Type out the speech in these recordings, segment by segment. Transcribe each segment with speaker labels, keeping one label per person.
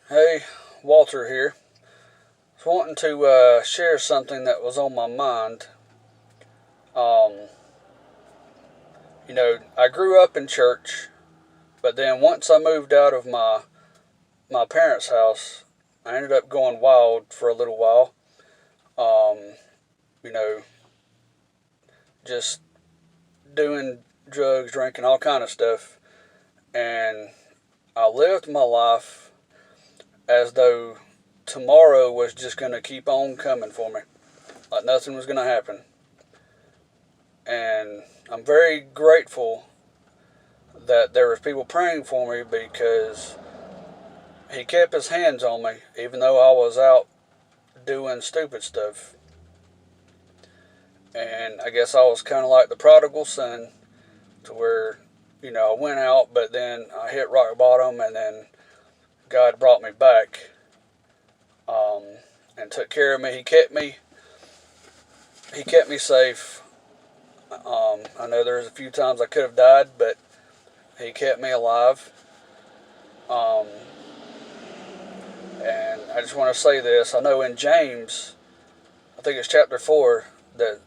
Speaker 1: Hey, Walter here. I was wanting to share something that was on my mind. Um, I grew up in church, but then once I moved out of my parents' house, I ended up going wild for a little while. Um, you know, just doing drugs, drinking, all kind of stuff, and I lived my life as though tomorrow was just going to keep on coming for me, like nothing was going to happen. And I'm very grateful that there was people praying for me because he kept his hands on me even though I was out doing stupid stuff. And I guess I was kind of like the prodigal son, to where I went out, but then I hit rock bottom, and then God brought me back, um, and took care of me. He kept me safe. I know there's a few times I could have died, but he kept me alive. Um, and I just want to say this. I know in James, I think it's chapter 4, that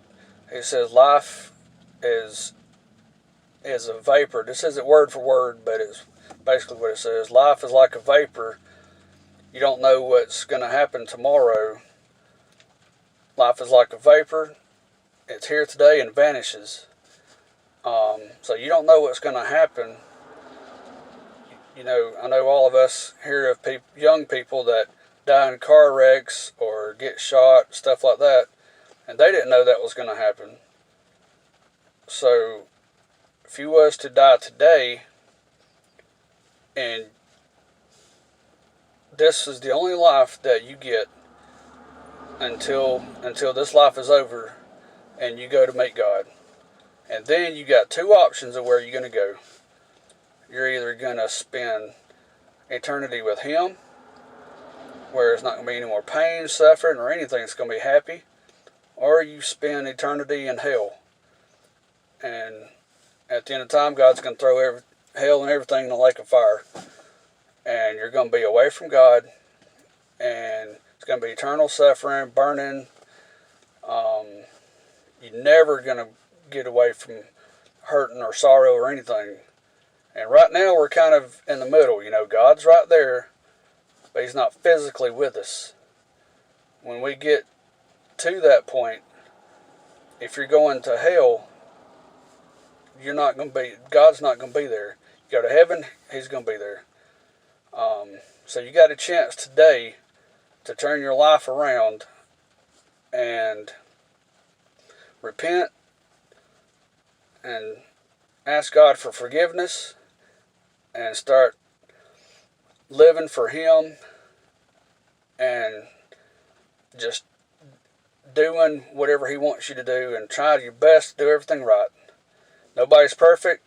Speaker 1: he says life is is a vapor. This isn't word for word, but it's basically what it says. Life is like a vapor. You don't know what's going to happen tomorrow. Life is like a vapor. It's here today and vanishes. So you don't know what's going to happen. I know all of us hear of young people that die in car wrecks or get shot, stuff like that, and they didn't know that was going to happen. So if you was to die today, and this is the only life that you get until this life is over and you go to meet God. And then you got two options of where you're going to go. You're either going to spend eternity with Him, where it's not going to be any more pain, suffering, or anything. It's going to be happy. Or you spend eternity in hell. And at the end of time, God's going to throw hell and everything in the lake of fire. And you're going to be away from God. And it's going to be eternal suffering, burning. You're never going to get away from hurting or sorrow or anything. And right now we're kind of in the middle. God's right there, but He's not physically with us. When we get to that point, if you're going to hell, God's not going to be there. You go to heaven, He's going to be there. So you got a chance today to turn your life around and repent and ask God for forgiveness and start living for Him and just doing whatever He wants you to do and try your best to do everything right. Nobody's perfect,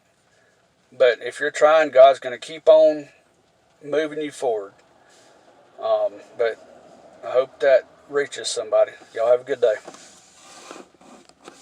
Speaker 1: but if you're trying, God's going to keep on moving you forward. But I hope that reaches somebody. Y'all have a good day.